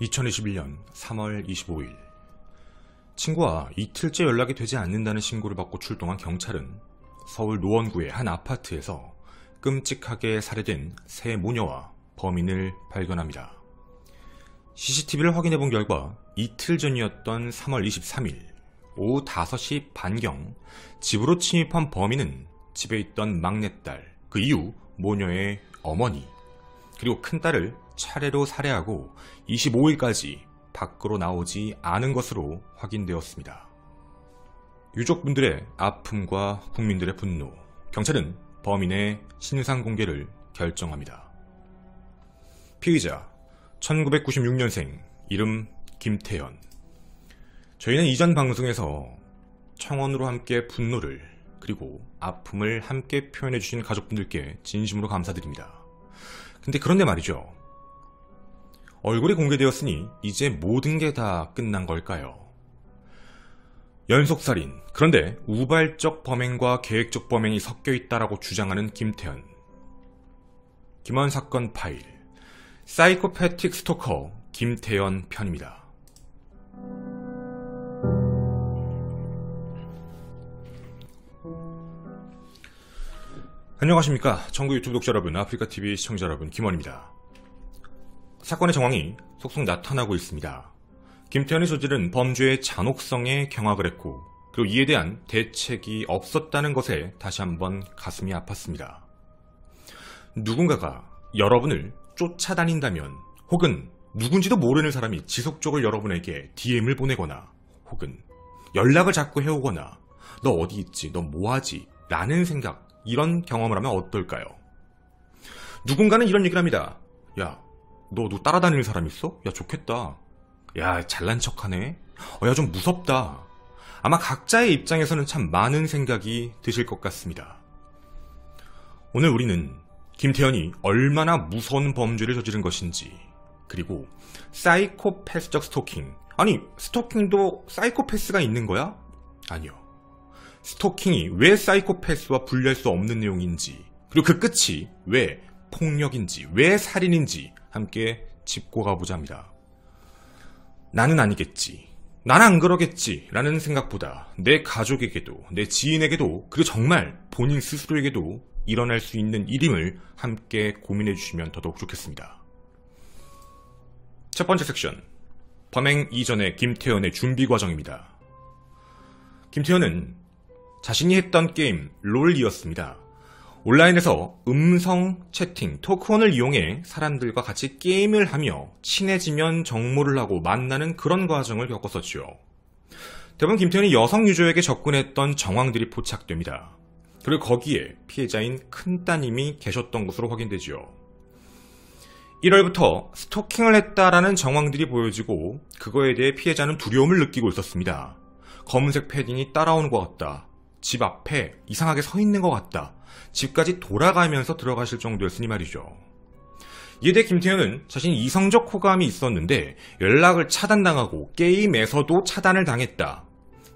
2021년 3월 25일 친구와 이틀째 연락이 되지 않는다는 신고를 받고 출동한 경찰은 서울 노원구의 한 아파트에서 끔찍하게 살해된 세 모녀와 범인을 발견합니다. CCTV를 확인해본 결과 이틀 전이었던 3월 23일 오후 5시 반경 집으로 침입한 범인은 집에 있던 막내딸, 그 이후 모녀의 어머니, 그리고 큰딸을 차례로 살해하고 25일까지 밖으로 나오지 않은 것으로 확인되었습니다. 유족분들의 아픔과 국민들의 분노, 경찰은 범인의 신상 공개를 결정합니다. 피의자 1996년생, 이름 김태현. 저희는 이전 방송에서 청원으로 함께 분노를 그리고 아픔을 함께 표현해주신 가족분들께 진심으로 감사드립니다. 근데 그런데 말이죠. 얼굴이 공개되었으니 이제 모든 게 다 끝난 걸까요? 연속살인, 그런데 우발적 범행과 계획적 범행이 섞여 있다라고 주장하는 김태현. 김원 사건 파일, 사이코패틱 스토커 김태현 편입니다. 안녕하십니까. 전국 유튜브 독자 여러분, 아프리카TV 시청자 여러분, 김원입니다. 사건의 정황이 속속 나타나고 있습니다. 김태현이 저지른 범죄의 잔혹성에 경악을 했고, 그리고 이에 대한 대책이 없었다는 것에 다시 한번 가슴이 아팠습니다. 누군가가 여러분을 쫓아다닌다면, 혹은 누군지도 모르는 사람이 지속적으로 여러분에게 DM을 보내거나, 혹은 연락을 자꾸 해오거나, 너 어디 있지? 너 뭐하지? 라는 생각, 이런 경험을 하면 어떨까요? 누군가는 이런 얘기를 합니다. 야, 너 따라다니는 사람 있어? 야, 좋겠다. 야, 잘난 척하네. 야, 좀 무섭다. 아마 각자의 입장에서는 참 많은 생각이 드실 것 같습니다. 오늘 우리는 김태현이 얼마나 무서운 범죄를 저지른 것인지, 그리고 사이코패스적 스토킹. 아니, 스토킹도 사이코패스가 있는 거야? 아니요. 스토킹이 왜 사이코패스와 분리할 수 없는 내용인지, 그리고 그 끝이 왜 폭력인지, 왜 살인인지 함께 짚고 가보자 합니다. 나는 아니겠지, 난 안 그러겠지 라는 생각보다 내 가족에게도, 내 지인에게도, 그리고 정말 본인 스스로에게도 일어날 수 있는 일임을 함께 고민해 주시면 더더욱 좋겠습니다. 첫 번째 섹션, 범행 이전의 김태현의 준비 과정입니다. 김태현은 자신이 했던 게임 롤이었습니다. 온라인에서 음성 채팅, 토크온을 이용해 사람들과 같이 게임을 하며 친해지면 정모를 하고 만나는 그런 과정을 겪었었죠. 대부분 김태현이 여성 유저에게 접근했던 정황들이 포착됩니다. 그리고 거기에 피해자인 큰따님이 계셨던 것으로 확인되죠. 1월부터 스토킹을 했다라는 정황들이 보여지고, 그거에 대해 피해자는 두려움을 느끼고 있었습니다. 검은색 패딩이 따라오는 것 같다. 집 앞에 이상하게 서 있는 것 같다. 집까지 돌아가면서 들어가실 정도였으니 말이죠. 이에 대해 김태현은 자신이 이성적 호감이 있었는데 연락을 차단당하고 게임에서도 차단을 당했다.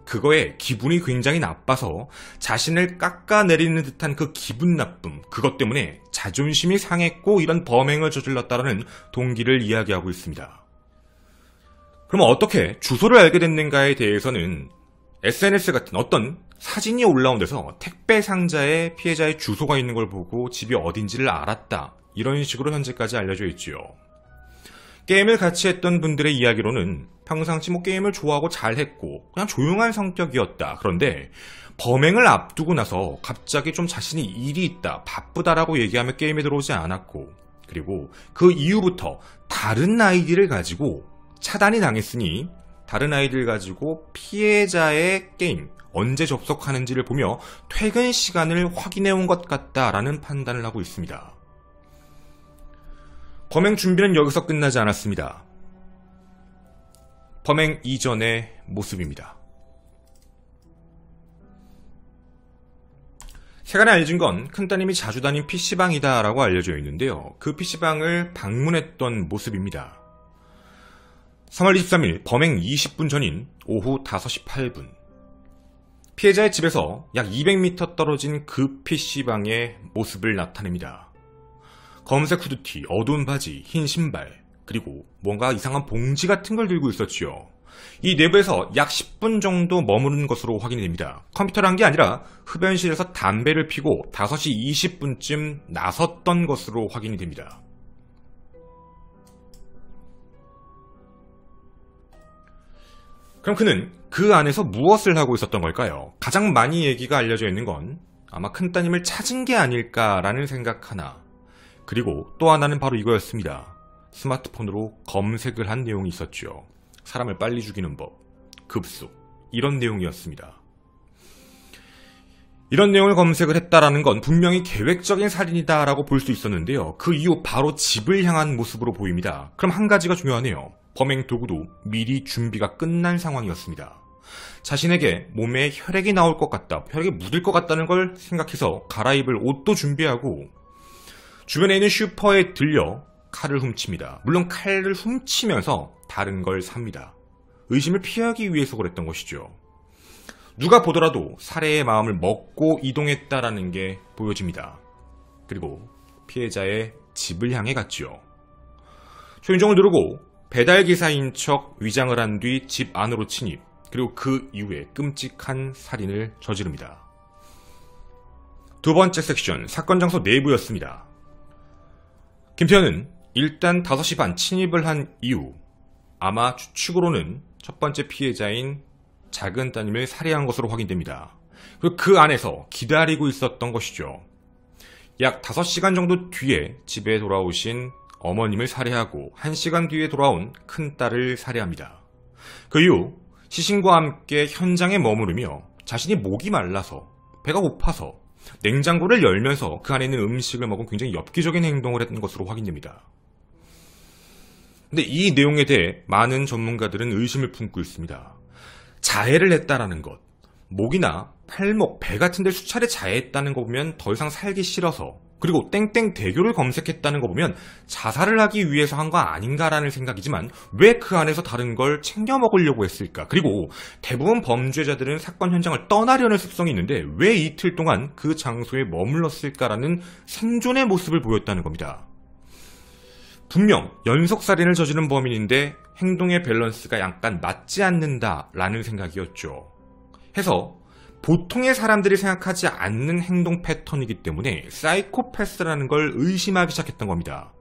그거에 기분이 굉장히 나빠서 자신을 깎아내리는 듯한 그 기분 나쁨, 그것 때문에 자존심이 상했고 이런 범행을 저질렀다라는 동기를 이야기하고 있습니다. 그럼 어떻게 주소를 알게 됐는가에 대해서는 SNS 같은 어떤 사진이 올라온 데서 택배 상자에 피해자의 주소가 있는 걸 보고 집이 어딘지를 알았다, 이런 식으로 현재까지 알려져 있지요. 게임을 같이 했던 분들의 이야기로는 평상시 게임을 좋아하고 잘했고 그냥 조용한 성격이었다. 그런데 범행을 앞두고 나서 갑자기 좀 자신이 일이 있다, 바쁘다라고 얘기하며 게임에 들어오지 않았고, 그리고 그 이후부터 다른 아이디를 가지고 차단이 당했으니 다른 아이디를 가지고 피해자의 게임 언제 접속하는지를 보며 퇴근 시간을 확인해온 것 같다라는 판단을 하고 있습니다. 범행 준비는 여기서 끝나지 않았습니다. 범행 이전의 모습입니다. 세간에 알려진 건 큰따님이 자주 다닌 PC방이다 라고 알려져 있는데요. 그 PC방을 방문했던 모습입니다. 3월 23일 범행 20분 전인 오후 5시 8분 피해자의 집에서 약 200m 떨어진 그 PC방의 모습을 나타냅니다. 검은색 후드티, 어두운 바지, 흰 신발, 그리고 뭔가 이상한 봉지 같은 걸 들고 있었지요. 이 내부에서 약 10분 정도 머무른 것으로 확인이 됩니다. 컴퓨터를 한 게 아니라 흡연실에서 담배를 피고 5시 20분쯤 나섰던 것으로 확인이 됩니다. 그럼 그는 그 안에서 무엇을 하고 있었던 걸까요? 가장 많이 얘기가 알려져 있는 건 아마 큰 따님을 찾은 게 아닐까라는 생각 하나, 그리고 또 하나는 바로 이거였습니다. 스마트폰으로 검색을 한 내용이 있었죠. 사람을 빨리 죽이는 법, 급속, 이런 내용이었습니다. 이런 내용을 검색을 했다라는 건 분명히 계획적인 살인이다라고 볼 수 있었는데요. 그 이후 바로 집을 향한 모습으로 보입니다. 그럼 한 가지가 중요하네요. 범행 도구도 미리 준비가 끝난 상황이었습니다. 자신에게 몸에 혈액이 나올 것 같다, 혈액이 묻을 것 같다는 걸 생각해서 갈아입을 옷도 준비하고 주변에 있는 슈퍼에 들려 칼을 훔칩니다. 물론 칼을 훔치면서 다른 걸 삽니다. 의심을 피하기 위해서 그랬던 것이죠. 누가 보더라도 살해의 마음을 먹고 이동했다라는 게 보여집니다. 그리고 피해자의 집을 향해 갔죠. 초인종을 누르고 배달기사인 척 위장을 한 뒤 집 안으로 침입, 그리고 그 이후에 끔찍한 살인을 저지릅니다. 두 번째 섹션, 사건 장소 내부였습니다. 김태현은 일단 5시 반 침입을 한 이후 아마 추측으로는 첫 번째 피해자인 작은 따님을 살해한 것으로 확인됩니다. 그리고 그 안에서 기다리고 있었던 것이죠. 약 5시간 정도 뒤에 집에 돌아오신 어머님을 살해하고 1시간 뒤에 돌아온 큰딸을 살해합니다. 그 이후 시신과 함께 현장에 머무르며 자신이 목이 말라서, 배가 고파서 냉장고를 열면서 그 안에 있는 음식을 먹은 굉장히 엽기적인 행동을 했던 것으로 확인됩니다. 근데 이 내용에 대해 많은 전문가들은 의심을 품고 있습니다. 자해를 했다라는 것, 목이나 팔목, 배 같은 데 수차례 자해했다는 거 보면 더 이상 살기 싫어서, 그리고 땡땡 대교를 검색했다는 거 보면 자살을 하기 위해서 한 거 아닌가라는 생각이지만 왜 그 안에서 다른 걸 챙겨 먹으려고 했을까? 그리고 대부분 범죄자들은 사건 현장을 떠나려는 습성이 있는데 왜 이틀 동안 그 장소에 머물렀을까라는 생존의 모습을 보였다는 겁니다. 분명 연속살인을 저지른 범인인데 행동의 밸런스가 약간 맞지 않는다라는 생각이었죠. 해서 보통의 사람들이 생각하지 않는 행동 패턴이기 때문에 사이코패스라는 걸 의심하기 시작했던 겁니다.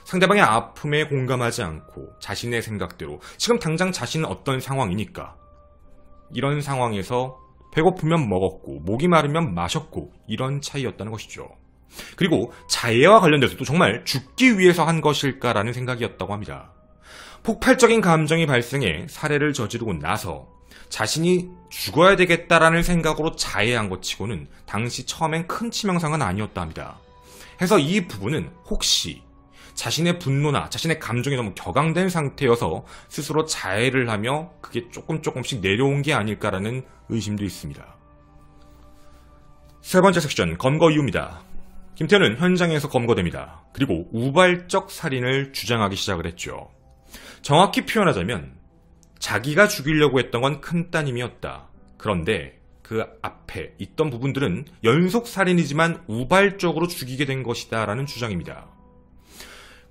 상대방의 아픔에 공감하지 않고 자신의 생각대로 지금 당장 자신은 어떤 상황이니까 이런 상황에서 배고프면 먹었고 목이 마르면 마셨고 이런 차이였다는 것이죠. 그리고 자해와 관련돼서도 정말 죽기 위해서 한 것일까라는 생각이었다고 합니다. 폭발적인 감정이 발생해 살해를 저지르고 나서 자신이 죽어야 되겠다라는 생각으로 자해한 것 치고는 당시 처음엔 큰 치명상은 아니었다 합니다. 해서 이 부분은 혹시 자신의 분노나 자신의 감정이 너무 격앙된 상태여서 스스로 자해를 하며 그게 조금씩 내려온 게 아닐까라는 의심도 있습니다. 세 번째 섹션, 검거 이유입니다. 김태현은 현장에서 검거됩니다. 그리고 우발적 살인을 주장하기 시작을 했죠. 정확히 표현하자면 자기가 죽이려고 했던 건 큰따님이었다. 그런데 그 앞에 있던 부분들은 연속살인이지만 우발적으로 죽이게 된 것이다 라는 주장입니다.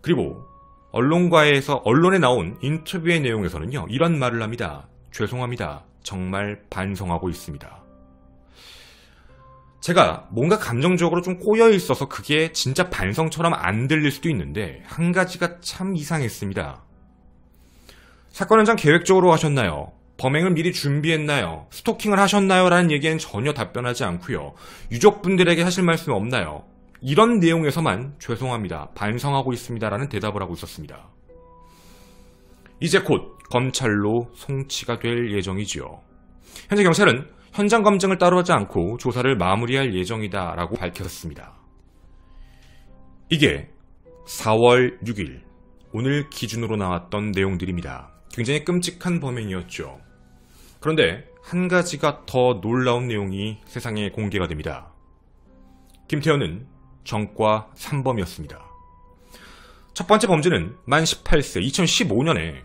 그리고 언론에 나온 인터뷰의 내용에서는요, 이런 말을 합니다. 죄송합니다. 정말 반성하고 있습니다. 제가 뭔가 감정적으로 좀 꼬여 있어서 그게 진짜 반성처럼 안 들릴 수도 있는데 한 가지가 참 이상했습니다. 사건 현장 계획적으로 하셨나요? 범행을 미리 준비했나요? 스토킹을 하셨나요? 라는 얘기에는 전혀 답변하지 않고요. 유족분들에게 하실 말씀 없나요? 이런 내용에서만 죄송합니다. 반성하고 있습니다. 라는 대답을 하고 있었습니다. 이제 곧 검찰로 송치가 될 예정이지요. 현재 경찰은 현장 검증을 따로 하지 않고 조사를 마무리할 예정이다 라고 밝혔습니다. 이게 4월 6일 오늘 기준으로 나왔던 내용들입니다. 굉장히 끔찍한 범행이었죠. 그런데 한 가지가 더 놀라운 내용이 세상에 공개가 됩니다. 김태현은 전과 3범이었습니다. 첫 번째 범죄는 만 18세 2015년에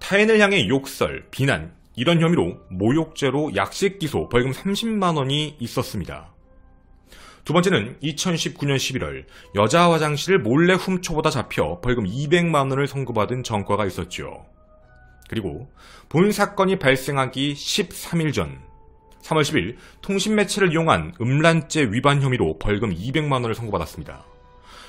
타인을 향해 욕설, 비난 이런 혐의로 모욕죄로 약식 기소, 벌금 30만 원이 있었습니다. 두 번째는 2019년 11월 여자 화장실을 몰래 훔쳐보다 잡혀 벌금 200만 원을 선고받은 전과가 있었죠. 그리고 본 사건이 발생하기 13일 전 3월 10일 통신매체를 이용한 음란죄 위반 혐의로 벌금 200만 원을 선고받았습니다.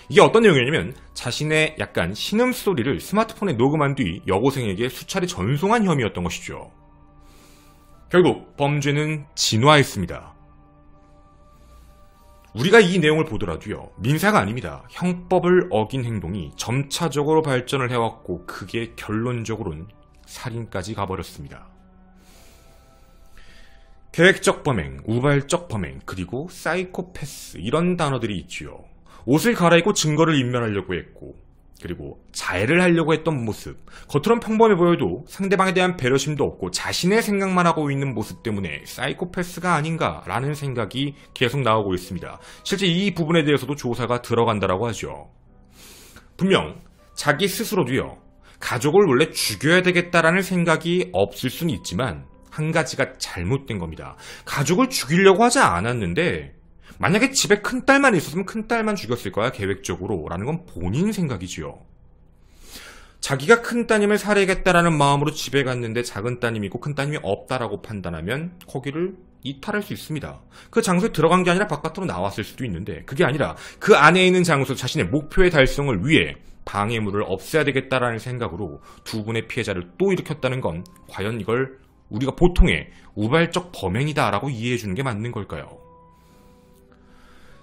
이게 어떤 내용이냐면 자신의 약간 신음소리를 스마트폰에 녹음한 뒤 여고생에게 수차례 전송한 혐의였던 것이죠. 결국 범죄는 진화했습니다. 우리가 이 내용을 보더라도요, 민사가 아닙니다. 형법을 어긴 행동이 점차적으로 발전을 해왔고 그게 결론적으로는 살인까지 가버렸습니다. 계획적 범행, 우발적 범행, 그리고 사이코패스 이런 단어들이 있지요. 옷을 갈아입고 증거를 인멸하려고 했고, 그리고 자해를 하려고 했던 모습, 겉으론 평범해 보여도 상대방에 대한 배려심도 없고 자신의 생각만 하고 있는 모습 때문에 사이코패스가 아닌가라는 생각이 계속 나오고 있습니다. 실제 이 부분에 대해서도 조사가 들어간다라고 하죠. 분명 자기 스스로도요, 가족을 원래 죽여야 되겠다라는 생각이 없을 수는 있지만 한 가지가 잘못된 겁니다. 가족을 죽이려고 하지 않았는데 만약에 집에 큰딸만 있었으면 큰딸만 죽였을 거야, 계획적으로. 라는 건 본인 생각이지요. 자기가 큰따님을 살해하겠다라는 마음으로 집에 갔는데 작은 따님이 있고 큰 따님이 없다라고 판단하면 거기를 이탈할 수 있습니다. 그 장소에 들어간 게 아니라 바깥으로 나왔을 수도 있는데, 그게 아니라 그 안에 있는 장소 자신의 목표의 달성을 위해 방해물을 없애야 되겠다라는 생각으로 두 분의 피해자를 또 일으켰다는 건 과연 이걸 우리가 보통의 우발적 범행이다라고 이해해주는 게 맞는 걸까요?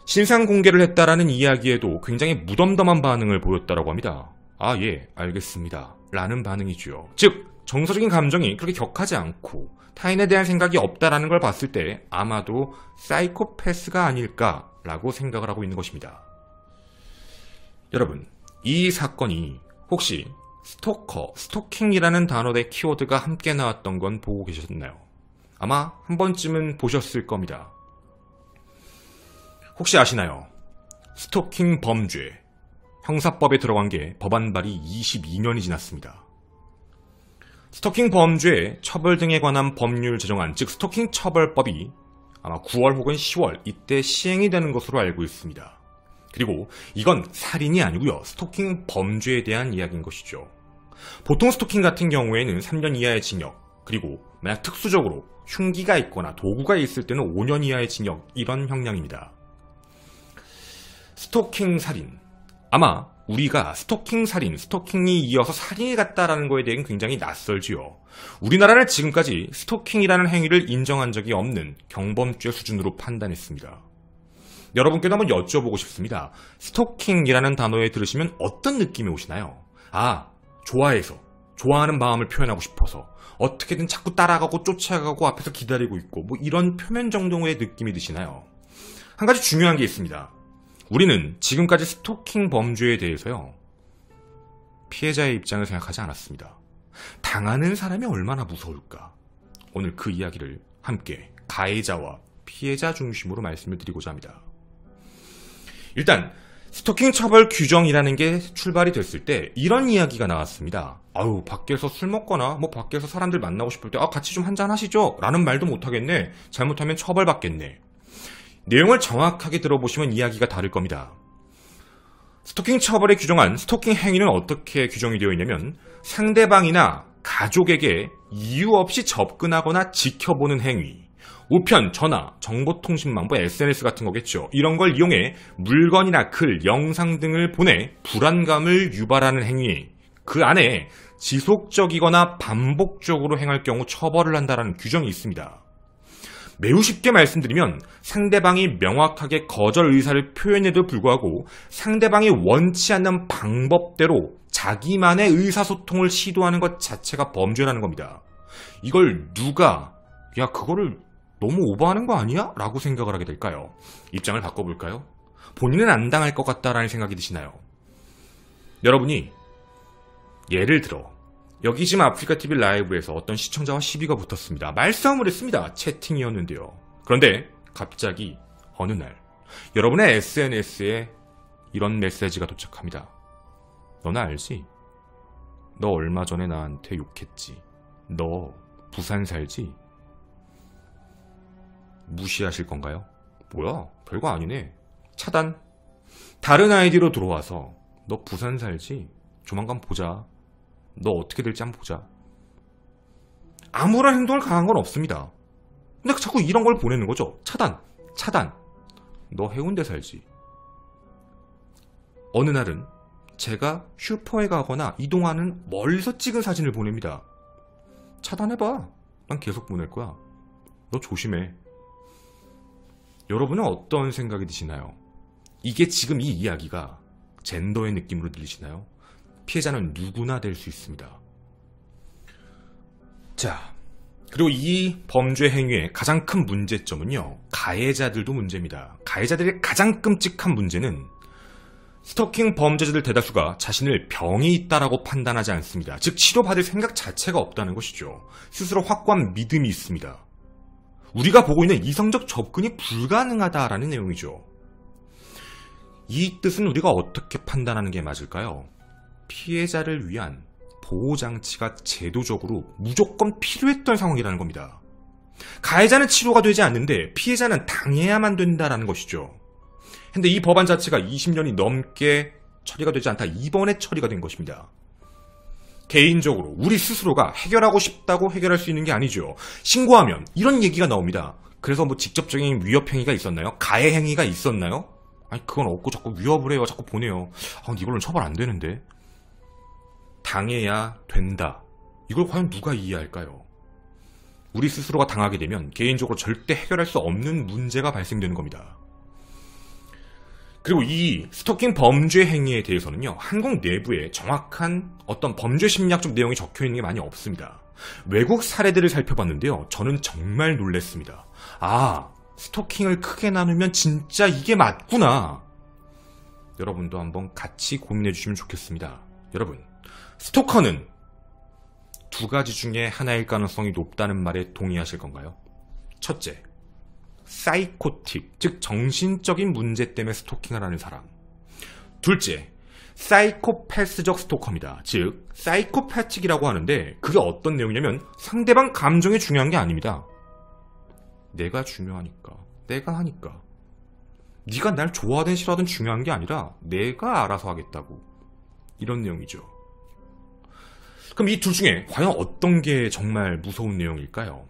신상 공개를 했다라는 이야기에도 굉장히 무덤덤한 반응을 보였다라고 합니다. 아, 예, 알겠습니다. 라는 반응이죠. 즉, 정서적인 감정이 그렇게 격하지 않고 타인에 대한 생각이 없다라는 걸 봤을 때 아마도 사이코패스가 아닐까라고 생각을 하고 있는 것입니다. 여러분, 이 사건이 혹시 스토커, 스토킹이라는 단어의 키워드가 함께 나왔던 건 보고 계셨나요? 아마 한 번쯤은 보셨을 겁니다. 혹시 아시나요? 스토킹 범죄, 형사법에 들어간 게 법안 발의 22년이 지났습니다. 스토킹 범죄, 처벌 등에 관한 법률 제정안, 즉 스토킹 처벌법이 아마 9월 혹은 10월 이때 시행이 되는 것으로 알고 있습니다. 그리고 이건 살인이 아니고요, 스토킹 범죄에 대한 이야기인 것이죠. 보통 스토킹 같은 경우에는 3년 이하의 징역, 그리고 만약 특수적으로 흉기가 있거나 도구가 있을 때는 5년 이하의 징역, 이런 형량입니다. 스토킹 살인, 아마 우리가 스토킹 살인, 스토킹이 이어서 살인이 같다라는 거에 대해서는 굉장히 낯설지요. 우리나라는 지금까지 스토킹이라는 행위를 인정한 적이 없는 경범죄 수준으로 판단했습니다. 여러분께도 한번 여쭤보고 싶습니다. 스토킹이라는 단어에 들으시면 어떤 느낌이 오시나요? 아, 좋아해서, 좋아하는 마음을 표현하고 싶어서 어떻게든 자꾸 따라가고 쫓아가고 앞에서 기다리고 있고 뭐 이런 표면 정도의 느낌이 드시나요? 한 가지 중요한 게 있습니다. 우리는 지금까지 스토킹 범죄에 대해서요, 피해자의 입장을 생각하지 않았습니다. 당하는 사람이 얼마나 무서울까? 오늘 그 이야기를 함께 가해자와 피해자 중심으로 말씀을 드리고자 합니다. 일단 스토킹 처벌 규정이라는 게 출발이 됐을 때 이런 이야기가 나왔습니다. 아유, 밖에서 술 먹거나 뭐 밖에서 사람들 만나고 싶을 때 같이 좀 한잔 하시죠? 라는 말도 못하겠네. 잘못하면 처벌받겠네. 내용을 정확하게 들어보시면 이야기가 다를 겁니다. 스토킹 처벌에 규정한 스토킹 행위는 어떻게 규정이 되어 있냐면, 상대방이나 가족에게 이유 없이 접근하거나 지켜보는 행위, 우편, 전화, 정보통신망, SNS 같은 거겠죠. 이런 걸 이용해 물건이나 글, 영상 등을 보내 불안감을 유발하는 행위, 그 안에 지속적이거나 반복적으로 행할 경우 처벌을 한다는 규정이 있습니다. 매우 쉽게 말씀드리면 상대방이 명확하게 거절 의사를 표현해도 불구하고 상대방이 원치 않는 방법대로 자기만의 의사소통을 시도하는 것 자체가 범죄라는 겁니다. 이걸 누가 야, 그거를 너무 오버하는 거 아니야? 라고 생각을 하게 될까요? 입장을 바꿔볼까요? 본인은 안 당할 것 같다라는 생각이 드시나요? 여러분이 예를 들어 여기 지금 아프리카TV 라이브에서 어떤 시청자와 시비가 붙었습니다. 말싸움을 했습니다. 채팅이었는데요. 그런데 갑자기 어느 날 여러분의 SNS에 이런 메시지가 도착합니다. 너는 알지? 너 얼마 전에 나한테 욕했지? 너 부산 살지? 무시하실 건가요? 뭐야? 별거 아니네. 차단. 다른 아이디로 들어와서 너 부산 살지? 조만간 보자. 너 어떻게 될지 한번 보자. 아무런 행동을 강한 건 없습니다. 근데 자꾸 이런 걸 보내는 거죠. 차단. 너 해운대 살지? 어느 날은 제가 슈퍼에 가거나 이동하는 멀리서 찍은 사진을 보냅니다. 차단해봐. 난 계속 보낼 거야. 너 조심해. 여러분은 어떤 생각이 드시나요? 이게 지금 이 이야기가 젠더의 느낌으로 들리시나요? 피해자는 누구나 될 수 있습니다. 자, 그리고 이 범죄 행위의 가장 큰 문제점은요, 가해자들도 문제입니다. 가해자들의 가장 끔찍한 문제는 스토킹 범죄자들 대다수가 자신을 병이 있다라고 판단하지 않습니다. 즉 치료받을 생각 자체가 없다는 것이죠. 스스로 확고한 믿음이 있습니다. 우리가 보고 있는 이성적 접근이 불가능하다라는 내용이죠. 이 뜻은 우리가 어떻게 판단하는 게 맞을까요? 피해자를 위한 보호장치가 제도적으로 무조건 필요했던 상황이라는 겁니다. 가해자는 치료가 되지 않는데 피해자는 당해야만 된다라는 것이죠. 근데 이 법안 자체가 20년이 넘게 처리가 되지 않다 이번에 처리가 된 것입니다. 개인적으로 우리 스스로가 해결하고 싶다고 해결할 수 있는 게 아니죠. 신고하면 이런 얘기가 나옵니다. 그래서 뭐 직접적인 위협 행위가 있었나요? 가해 행위가 있었나요? 아니 그건 없고 자꾸 위협을 해요. 자꾸 보내요. 아 근데 이걸로는 처벌 안 되는데. 당해야 된다. 이걸 과연 누가 이해할까요? 우리 스스로가 당하게 되면 개인적으로 절대 해결할 수 없는 문제가 발생되는 겁니다. 그리고 이 스토킹 범죄 행위에 대해서는요, 한국 내부에 정확한 어떤 범죄 심리학적 내용이 적혀 있는 게 많이 없습니다. 외국 사례들을 살펴봤는데요, 저는 정말 놀랐습니다. 아, 스토킹을 크게 나누면 진짜 이게 맞구나. 여러분도 한번 같이 고민해 주시면 좋겠습니다. 여러분, 스토커는 두 가지 중에 하나일 가능성이 높다는 말에 동의하실 건가요? 첫째, 사이코틱, 즉 정신적인 문제 때문에 스토킹을 하는 사람. 둘째, 사이코패스적 스토커입니다. 즉 사이코패틱이라고 하는데 그게 어떤 내용이냐면 상대방 감정이 중요한 게 아닙니다. 내가 중요하니까, 내가 하니까. 네가 날 좋아하든 싫어하든 중요한 게 아니라 내가 알아서 하겠다고. 이런 내용이죠. 그럼 이 둘 중에 과연 어떤 게 정말 무서운 내용일까요?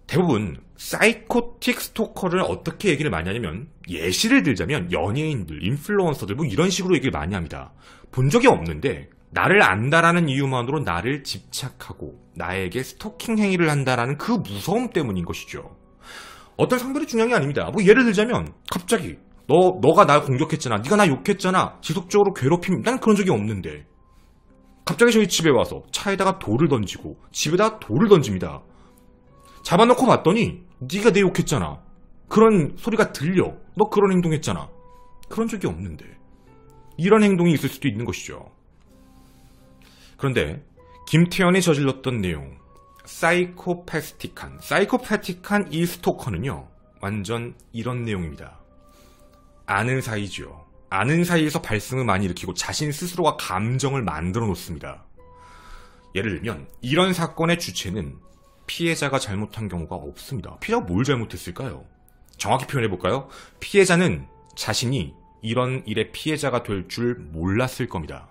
대부분 사이코틱 스토커를 어떻게 얘기를 많이 하냐면, 예시를 들자면 연예인들, 인플루언서들 뭐 이런 식으로 얘기를 많이 합니다. 본 적이 없는데 나를 안다라는 이유만으로 나를 집착하고 나에게 스토킹 행위를 한다라는 그 무서움 때문인 것이죠. 어떤 성별이 중요한 게 아닙니다. 뭐 예를 들자면 갑자기 너가 날 공격했잖아, 네가 나 욕했잖아, 지속적으로 괴롭힘. 난 그런 적이 없는데 갑자기 저희 집에 와서 차에다가 돌을 던지고 집에다가 돌을 던집니다. 잡아놓고 봤더니 네가 내 욕했잖아, 그런 소리가 들려, 너 그런 행동했잖아. 그런 적이 없는데 이런 행동이 있을 수도 있는 것이죠. 그런데 김태현이 저질렀던 내용, 사이코패틱한 이 스토커는요, 완전 이런 내용입니다. 아는 사이죠. 아는 사이에서 발생을 많이 일으키고 자신 스스로가 감정을 만들어 놓습니다. 예를 들면 이런 사건의 주체는 피해자가 잘못한 경우가 없습니다. 피해자가 뭘 잘못했을까요? 정확히 표현해볼까요? 피해자는 자신이 이런 일의 피해자가 될 줄 몰랐을 겁니다.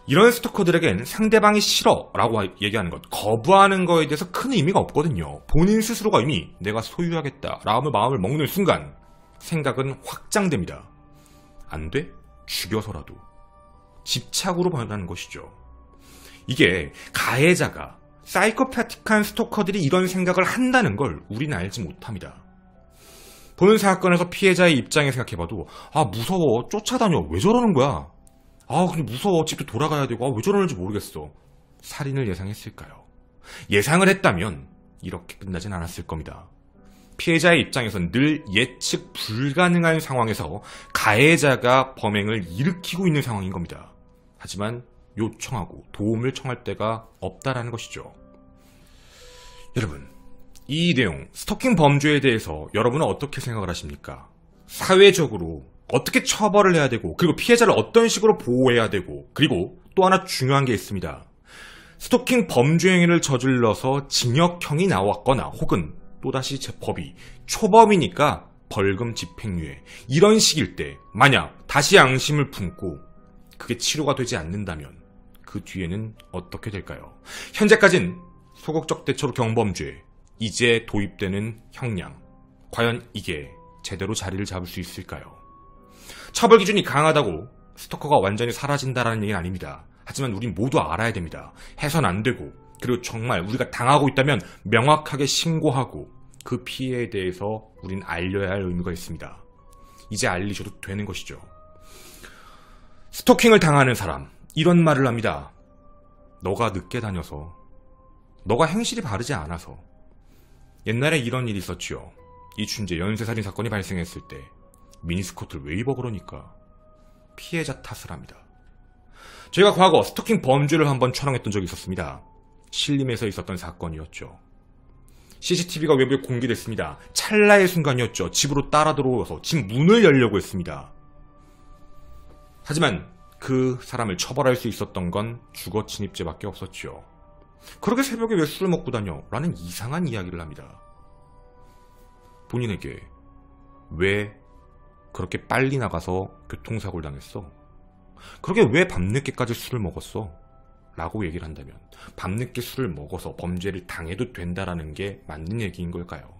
이런 스토커들에겐 상대방이 싫어 라고 얘기하는 것, 거부하는 거에 대해서 큰 의미가 없거든요. 본인 스스로가 이미 내가 소유하겠다 라고 마음을 먹는 순간 생각은 확장됩니다. 안 돼? 죽여서라도. 집착으로 변하는 것이죠. 이게 가해자가, 사이코패틱한 스토커들이 이런 생각을 한다는 걸 우리는 알지 못합니다. 본 사건에서 피해자의 입장에 생각해봐도 아 무서워, 쫓아다녀, 왜 저러는 거야, 아 근데 무서워, 집도 돌아가야 되고, 아 왜 저러는지 모르겠어. 살인을 예상했을까요? 예상을 했다면 이렇게 끝나진 않았을 겁니다. 피해자의 입장에선 늘 예측 불가능한 상황에서 가해자가 범행을 일으키고 있는 상황인 겁니다. 하지만 요청하고 도움을 청할 때가 없다라는 것이죠. 여러분, 이 내용, 스토킹 범죄에 대해서 여러분은 어떻게 생각을 하십니까? 사회적으로 어떻게 처벌을 해야 되고, 그리고 피해자를 어떤 식으로 보호해야 되고, 그리고 또 하나 중요한 게 있습니다. 스토킹 범죄 행위를 저질러서 징역형이 나왔거나 혹은 또다시 재법이 초범이니까 벌금 집행유예 이런 식일 때 만약 다시 양심을 품고 그게 치료가 되지 않는다면 그 뒤에는 어떻게 될까요? 현재까진 소극적 대처로 경범죄, 이제 도입되는 형량, 과연 이게 제대로 자리를 잡을 수 있을까요? 처벌 기준이 강하다고 스토커가 완전히 사라진다는 얘기는 아닙니다. 하지만 우린 모두 알아야 됩니다. 해선 안 되고, 그리고 정말 우리가 당하고 있다면 명확하게 신고하고 그 피해에 대해서 우린 알려야 할 의무가 있습니다. 이제 알리셔도 되는 것이죠. 스토킹을 당하는 사람, 이런 말을 합니다. 너가 늦게 다녀서, 너가 행실이 바르지 않아서. 옛날에 이런 일이 있었지요. 이춘재 연쇄살인 사건이 발생했을 때 미니스커트를 왜 입어 그러니까 피해자 탓을 합니다. 저희가 과거 스토킹 범죄를 한번 촬영했던 적이 있었습니다. 신림에서 있었던 사건이었죠. CCTV가 외부에 공개됐습니다. 찰나의 순간이었죠. 집으로 따라 들어오서 집 문을 열려고 했습니다. 하지만 그 사람을 처벌할 수 있었던 건 주거 침입죄밖에 없었죠. 그렇게 새벽에 왜 술을 먹고 다녀? 라는 이상한 이야기를 합니다. 본인에게 왜 그렇게 빨리 나가서 교통사고를 당했어? 그렇게 왜 밤늦게까지 술을 먹었어? 라고 얘기를 한다면 밤늦게 술을 먹어서 범죄를 당해도 된다라는 게 맞는 얘기인 걸까요?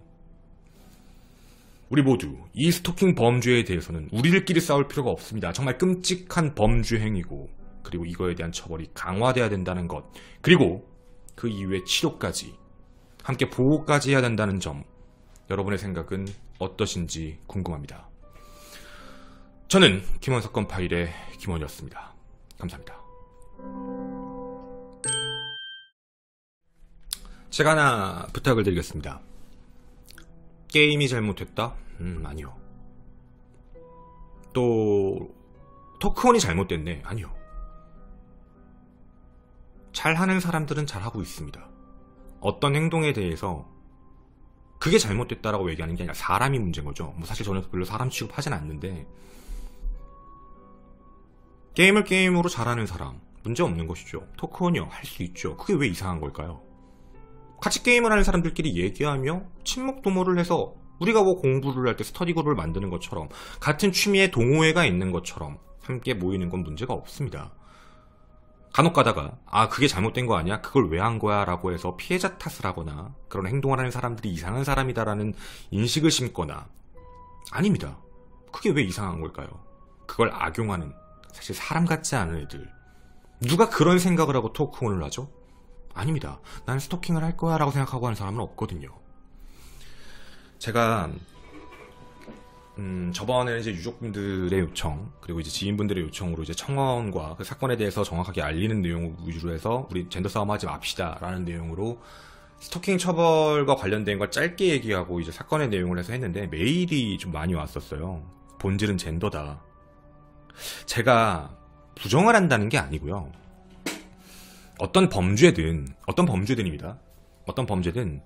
우리 모두 이 스토킹 범죄에 대해서는 우리들끼리 싸울 필요가 없습니다. 정말 끔찍한 범죄 행위고, 그리고 이거에 대한 처벌이 강화돼야 된다는 것, 그리고 그 이후에 치료까지 함께 보호까지 해야 된다는 점, 여러분의 생각은 어떠신지 궁금합니다. 저는 김원 사건 파일의 김원이었습니다. 감사합니다. 제가 하나 부탁을 드리겠습니다. 게임이 잘못했다? 아니요. 또 토크온이 잘못됐네? 아니요. 잘하는 사람들은 잘하고 있습니다. 어떤 행동에 대해서 그게 잘못됐다라고 얘기하는 게 아니라 사람이 문제인 거죠. 뭐 사실 저는 별로 사람 취급하진 않는데, 게임을 게임으로 잘하는 사람 문제 없는 것이죠. 토크온이요, 할 수 있죠. 그게 왜 이상한 걸까요? 같이 게임을 하는 사람들끼리 얘기하며 친목 도모를 해서, 우리가 뭐 공부를 할 때 스터디 그룹을 만드는 것처럼 같은 취미에 동호회가 있는 것처럼 함께 모이는 건 문제가 없습니다. 간혹 가다가 그게 잘못된 거 아니야? 그걸 왜 한 거야? 라고 해서 피해자 탓을 하거나 그런 행동을 하는 사람들이 이상한 사람이다라는 인식을 심거나, 아닙니다. 그게 왜 이상한 걸까요? 그걸 악용하는 사실 사람 같지 않은 애들, 누가 그런 생각을 하고 토크온을 하죠? 아닙니다. 난 스토킹을 할 거야 라고 생각하고 하는 사람은 없거든요. 제가 저번에는 이제 유족분들의 요청, 그리고 이제 지인분들의 요청으로 이제 청원과 그 사건에 대해서 정확하게 알리는 내용을 위주로 해서 우리 젠더 싸움 하지 맙시다 라는 내용으로 스토킹 처벌과 관련된 걸 짧게 얘기하고 이제 사건의 내용을 해서 했는데, 메일이 좀 많이 왔었어요. 본질은 젠더다. 제가 부정을 한다는 게 아니고요. 어떤 범죄든입니다. 어떤 범죄든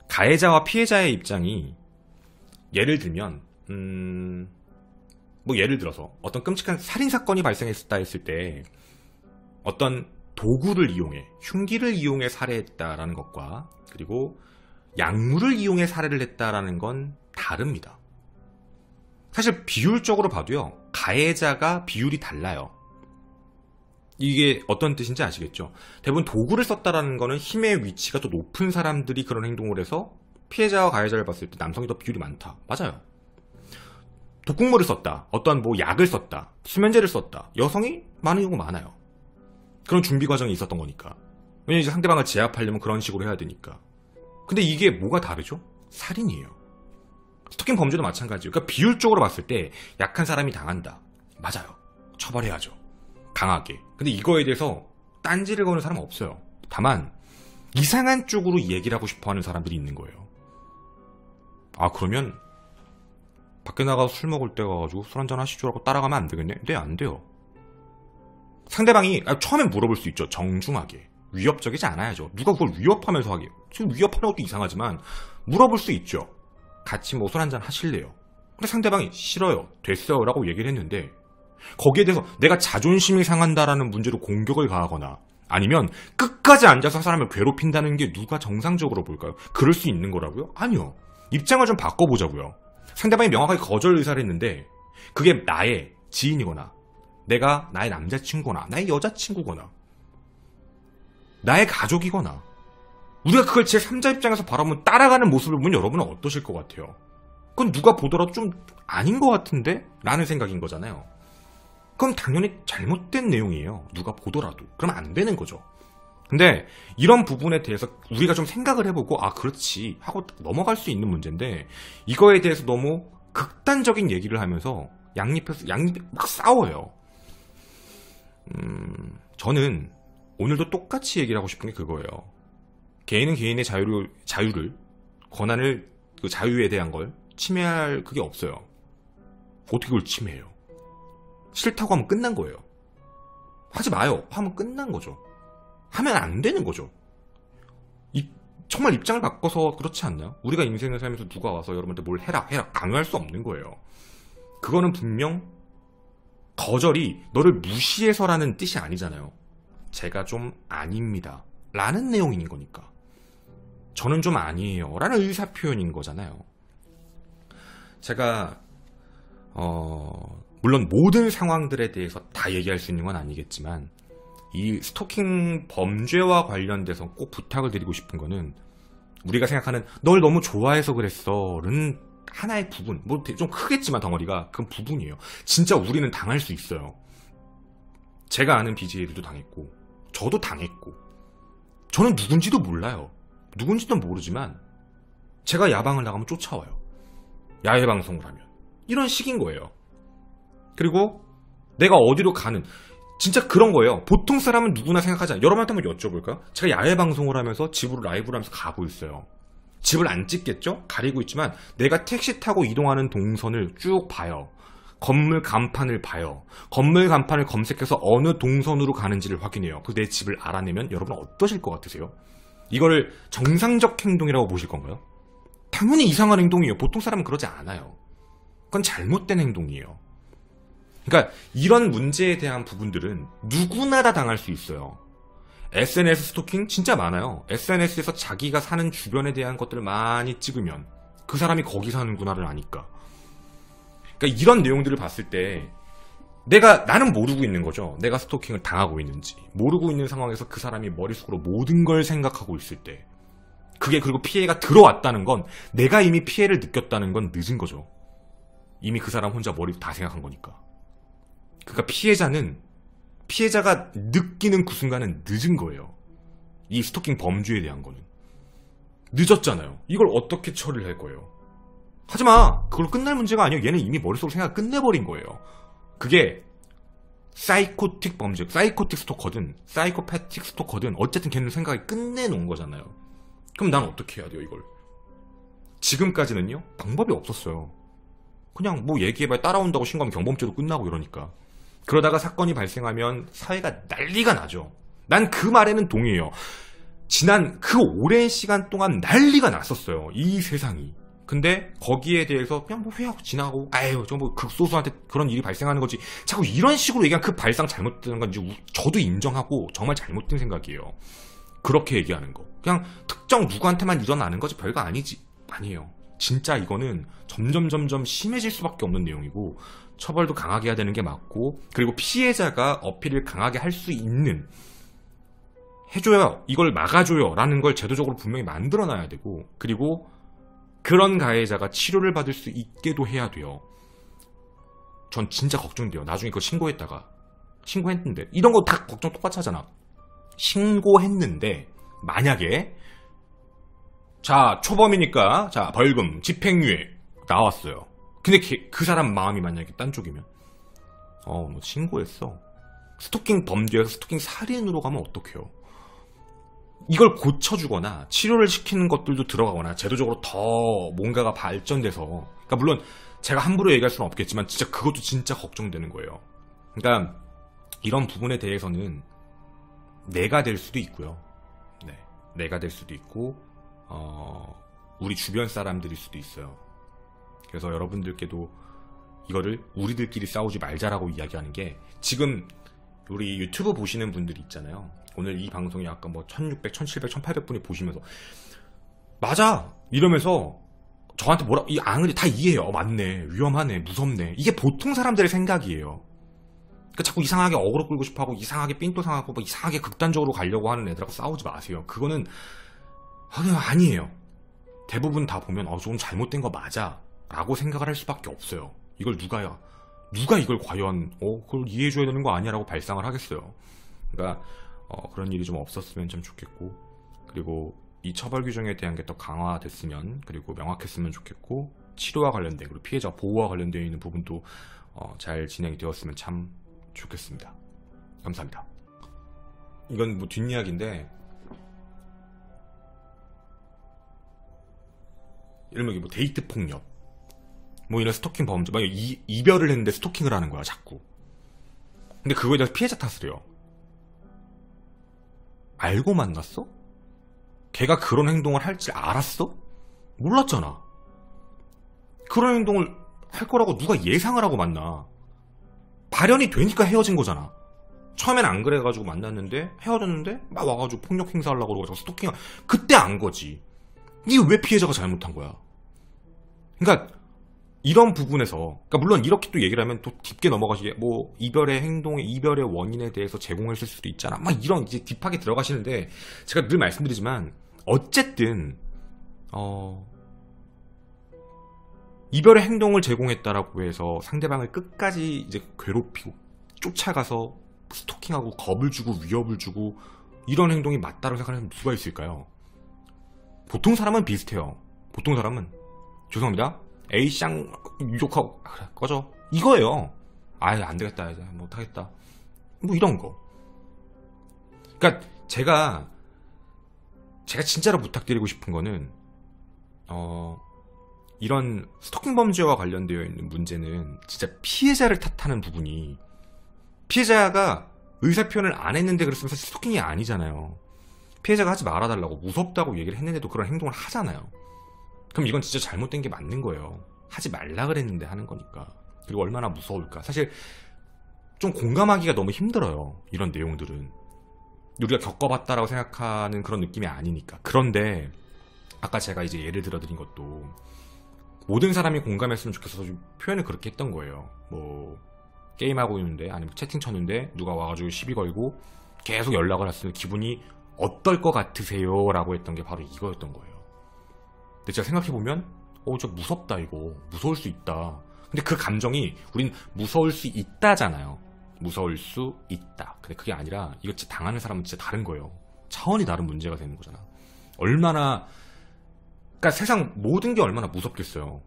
가해자와 피해자의 입장이, 예를 들면 예를 들어서 어떤 끔찍한 살인사건이 발생했다 했을 때 어떤 도구를 이용해, 흉기를 이용해 살해했다라는 것과 그리고 약물을 이용해 살해를 했다라는 건 다릅니다. 사실 비율적으로 봐도요, 가해자가 비율이 달라요. 이게 어떤 뜻인지 아시겠죠? 대부분 도구를 썼다라는 거는 힘의 위치가 더 높은 사람들이 그런 행동을 해서 피해자와 가해자를 봤을 때 남성이 더 비율이 많다. 맞아요. 독극물을 썼다, 어떤 약을 썼다, 수면제를 썼다, 여성이 많은 경우가 많아요. 그런 준비 과정이 있었던 거니까. 왜냐면 이제 상대방을 제압하려면 그런 식으로 해야 되니까. 근데 이게 뭐가 다르죠? 살인이에요. 스토킹 범죄도 마찬가지예요. 그러니까 비율적으로 봤을 때 약한 사람이 당한다. 맞아요. 처벌해야죠. 강하게. 근데 이거에 대해서 딴지를 거는 사람은 없어요. 다만 이상한 쪽으로 얘기를 하고 싶어하는 사람들이 있는 거예요. 그러면 밖에 나가서 술 먹을 때 가가지고 술 한잔 하시죠라고 따라가면 안 되겠네? 네, 안 돼요. 상대방이 처음엔 물어볼 수 있죠. 정중하게. 위협적이지 않아야죠. 누가 그걸 위협하면서 하게. 지금 위협하는 것도 이상하지만 물어볼 수 있죠. 같이 술 한잔 하실래요? 근데 상대방이 싫어요, 됐어요 라고 얘기를 했는데, 거기에 대해서 내가 자존심이 상한다라는 문제로 공격을 가하거나 아니면 끝까지 앉아서 사람을 괴롭힌다는 게 누가 정상적으로 볼까요? 그럴 수 있는 거라고요? 아니요. 입장을 좀 바꿔보자고요. 상대방이 명확하게 거절 의사를 했는데 그게 나의 지인이거나 내가 나의 남자친구거나 나의 여자친구거나 나의 가족이거나 우리가 그걸 제3자 입장에서 바라보면 따라가는 모습을 보면 여러분은 어떠실 것 같아요? 그건 누가 보더라도 좀 아닌 것 같은데? 라는 생각인 거잖아요. 그럼 당연히 잘못된 내용이에요. 누가 보더라도. 그러면 안 되는 거죠. 근데 이런 부분에 대해서 우리가 좀 생각을 해보고 아 그렇지 하고 넘어갈 수 있는 문제인데 이거에 대해서 너무 극단적인 얘기를 하면서 양립이 막 싸워요. 저는 오늘도 똑같이 얘기를 하고 싶은 게 그거예요. 개인은 개인의 자유를 권한을 그 자유에 대한 걸 침해할 그게 없어요. 어떻게 그걸 침해해요? 싫다고 하면 끝난 거예요. 하지 마요 하면 끝난 거죠. 하면 안 되는 거죠. 정말 입장을 바꿔서 그렇지 않나요? 우리가 인생을 살면서 누가 와서 여러분한테 뭘 해라 강요할 수 없는 거예요. 그거는 분명 거절이 너를 무시해서라는 뜻이 아니잖아요. 제가 좀 아닙니다 라는 내용인 거니까. 저는 좀 아니에요 라는 의사표현인 거잖아요. 제가 물론 모든 상황들에 대해서 다 얘기할 수 있는 건 아니겠지만 이 스토킹 범죄와 관련돼서 꼭 부탁을 드리고 싶은 거는 우리가 생각하는 널 너무 좋아해서 그랬어는 하나의 부분, 뭐 좀 크겠지만 덩어리가 그건 부분이에요. 진짜 우리는 당할 수 있어요. 제가 아는 BJ들도 당했고 저도 당했고 저는 누군지도 몰라요. 누군지도 모르지만 제가 야방을 나가면 쫓아와요. 야외 방송을 하면 이런 식인 거예요. 그리고 내가 어디로 가는 진짜 그런 거예요. 보통 사람은 누구나 생각하지 않아요. 여러분한테 한번 여쭤볼까요? 제가 야외 방송을 하면서 집으로 라이브를 하면서 가고 있어요. 집을 안 찍겠죠? 가리고 있지만 내가 택시 타고 이동하는 동선을 쭉 봐요. 건물 간판을 봐요. 건물 간판을 검색해서 어느 동선으로 가는지를 확인해요. 그 내 집을 알아내면 여러분 어떠실 것 같으세요? 이거를 정상적 행동이라고 보실 건가요? 당연히 이상한 행동이에요. 보통 사람은 그러지 않아요. 그건 잘못된 행동이에요. 그러니까 이런 문제에 대한 부분들은 누구나 다 당할 수 있어요. SNS 스토킹 진짜 많아요. SNS에서 자기가 사는 주변에 대한 것들을 많이 찍으면 그 사람이 거기 사는구나를 아니까. 그러니까 이런 내용들을 봤을 때 나는 모르고 있는 거죠. 내가 스토킹을 당하고 있는지. 모르고 있는 상황에서 그 사람이 머릿속으로 모든 걸 생각하고 있을 때 그게 그리고 피해가 들어왔다는 건 내가 이미 피해를 느꼈다는 건 늦은 거죠. 이미 그 사람 혼자 머리로 다 생각한 거니까. 그러니까 피해자가 느끼는 그 순간은 늦은 거예요. 이 스토킹 범죄에 대한 거는. 늦었잖아요. 이걸 어떻게 처리를 할 거예요? 하지마! 그걸로 끝날 문제가 아니에요. 얘는 이미 머릿속으로 생각을 끝내버린 거예요. 그게 사이코틱 범죄, 사이코틱 스토커든 사이코패틱 스토커든 어쨌든 걔는 생각을 끝내놓은 거잖아요. 그럼 난 어떻게 해야 돼요 이걸? 지금까지는요 방법이 없었어요. 그냥 뭐 얘기해봐야 따라온다고 신고하면 경범죄로 끝나고 이러니까. 그러다가 사건이 발생하면 사회가 난리가 나죠. 난 그 말에는 동의해요. 지난 그 오랜 시간 동안 난리가 났었어요. 이 세상이. 근데 거기에 대해서 그냥 뭐 회하고 지나고 아유 저 뭐 극소수한테 그런 일이 발생하는 거지. 자꾸 이런 식으로 얘기하면 그 발상 잘못된 건지 저도 인정하고 정말 잘못된 생각이에요. 그렇게 얘기하는 거. 그냥 특정 누구한테만 일어나는 거지 별거 아니지. 아니에요. 진짜 이거는 점점 심해질 수밖에 없는 내용이고 처벌도 강하게 해야 되는 게 맞고 그리고 피해자가 어필을 강하게 할 수 있는 해줘요. 이걸 막아줘요. 라는 걸 제도적으로 분명히 만들어놔야 되고 그리고 그런 가해자가 치료를 받을 수 있게도 해야 돼요. 전 진짜 걱정돼요. 나중에 그거 신고했는데 이런 거 다 걱정 똑같이 하잖아. 신고했는데 만약에 자 초범이니까 자 벌금 집행유예 나왔어요. 근데 그 사람 마음이 만약에 딴 쪽이면 뭐 신고했어. 스토킹 범죄에서 스토킹 살인으로 가면 어떡해요? 이걸 고쳐주거나 치료를 시키는 것들도 들어가거나 제도적으로 더 뭔가가 발전돼서 그러니까 물론 제가 함부로 얘기할 수는 없겠지만 진짜 그것도 진짜 걱정되는 거예요. 그러니까 이런 부분에 대해서는 내가 될 수도 있고요. 네, 내가 될 수도 있고 우리 주변 사람들일 수도 있어요. 그래서 여러분들께도 이거를 우리들끼리 싸우지 말자라고 이야기하는 게 지금 우리 유튜브 보시는 분들이 있잖아요. 오늘 이 방송이 아까 뭐 1600, 1700, 1800분이 보시면서 맞아! 이러면서 저한테 뭐라, 이 앙을 다 이해해요. 맞네. 위험하네. 무섭네. 이게 보통 사람들의 생각이에요. 그러니까 자꾸 이상하게 어그로 끌고 싶어 하고, 이상하게 삔또 상하고, 뭐 이상하게 극단적으로 가려고 하는 애들하고 싸우지 마세요. 그거는, 아니에요. 대부분 다 보면, 조금 잘못된 거 맞아. 라고 생각을 할 수밖에 없어요. 이걸 누가 이걸 과연, 그걸 이해해줘야 되는 거 아니야? 라고 발상을 하겠어요. 그러니까, 그런 일이 좀 없었으면 참 좋겠고, 그리고 이 처벌 규정에 대한 게 더 강화됐으면, 그리고 명확했으면 좋겠고, 치료와 관련된, 그리고 피해자 보호와 관련되어 있는 부분도 잘 진행이 되었으면 참 좋겠습니다. 감사합니다. 이건 뭐 뒷이야기인데, 이러면 뭐 데이트 폭력, 뭐 이런 스토킹 범죄, 막 이별을 했는데 스토킹을 하는 거야 자꾸. 근데 그거에 대해서 피해자 탓을 해요. 알고 만났어? 걔가 그런 행동을 할 줄 알았어? 몰랐잖아. 그런 행동을 할 거라고 누가 예상을 하고 만나. 발현이 되니까 헤어진 거잖아. 처음엔 안 그래가지고 만났는데 헤어졌는데 막 와가지고 폭력 행사하려고 그러고 스토킹, 그때 안 거지. 이게 왜 피해자가 잘못한 거야? 그러니까 이런 부분에서, 그러니까 물론 이렇게 또 얘기를 하면 또 깊게 넘어가시게, 뭐 이별의 행동에, 이별의 원인에 대해서 제공했을 수도 있잖아, 막 이런 이제 딥하게 들어가시는데, 제가 늘 말씀드리지만 어쨌든 이별의 행동을 제공했다라고 해서 상대방을 끝까지 이제 괴롭히고 쫓아가서 스토킹하고 겁을 주고 위협을 주고 이런 행동이 맞다고 생각하는 누가 있을까요? 보통 사람은 비슷해요. 보통 사람은, 죄송합니다, A쌍 유족하고 그래, 꺼져, 이거예요. 안 되겠다, 이제 못하겠다, 뭐 이런 거. 그러니까 제가 진짜로 부탁드리고 싶은 거는, 이런 스토킹 범죄와 관련되어 있는 문제는 진짜 피해자를 탓하는 부분이, 피해자가 의사표현을 안 했는데 그랬으면 사실 스토킹이 아니잖아요. 피해자가 하지 말아달라고, 무섭다고 얘기를 했는데도 그런 행동을 하잖아요. 그럼 이건 진짜 잘못된 게 맞는 거예요. 하지 말라 그랬는데 하는 거니까. 그리고 얼마나 무서울까. 사실 좀 공감하기가 너무 힘들어요, 이런 내용들은. 우리가 겪어봤다라고 생각하는 그런 느낌이 아니니까. 그런데 아까 제가 이제 예를 들어드린 것도 모든 사람이 공감했으면 좋겠어서 좀 표현을 그렇게 했던 거예요. 뭐 게임하고 있는데, 아니면 채팅 쳤는데 누가 와가지고 시비 걸고 계속 연락을 했으면 기분이 어떨 것 같으세요? 라고 했던 게 바로 이거였던 거예요. 근데 제가 생각해보면 저 무섭다, 이거 무서울 수 있다. 근데 그 감정이, 우린 무서울 수 있다잖아요. 무서울 수 있다. 근데 그게 아니라 이거 진짜 당하는 사람은 진짜 다른 거예요. 차원이 다른 문제가 되는 거잖아. 얼마나, 그러니까 세상 모든 게 얼마나 무섭겠어요.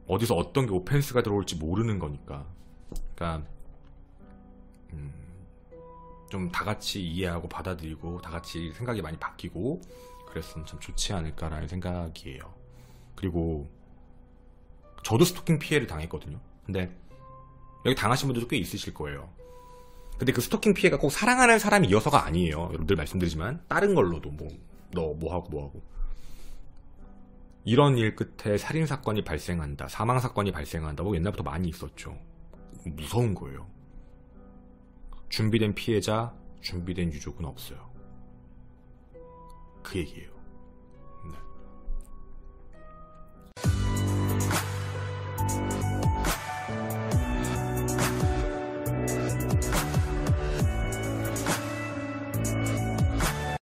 어디서 어떤 게 오펜스가 들어올지 모르는 거니까. 그러니까 좀 다 같이 이해하고 받아들이고 다 같이 생각이 많이 바뀌고 그랬으면 참 좋지 않을까라는 생각이에요. 그리고 저도 스토킹 피해를 당했거든요. 근데 여기 당하신 분들도 꽤 있으실 거예요. 근데 그 스토킹 피해가 꼭 사랑하는 사람이어서가 아니에요. 여러분들 말씀드리지만 다른 걸로도 너 뭐하고 이런 일 끝에 살인사건이 발생한다, 사망사건이 발생한다, 뭐 옛날부터 많이 있었죠. 무서운 거예요. 준비된 피해자, 준비된 유족은 없어요. 그 얘기예요.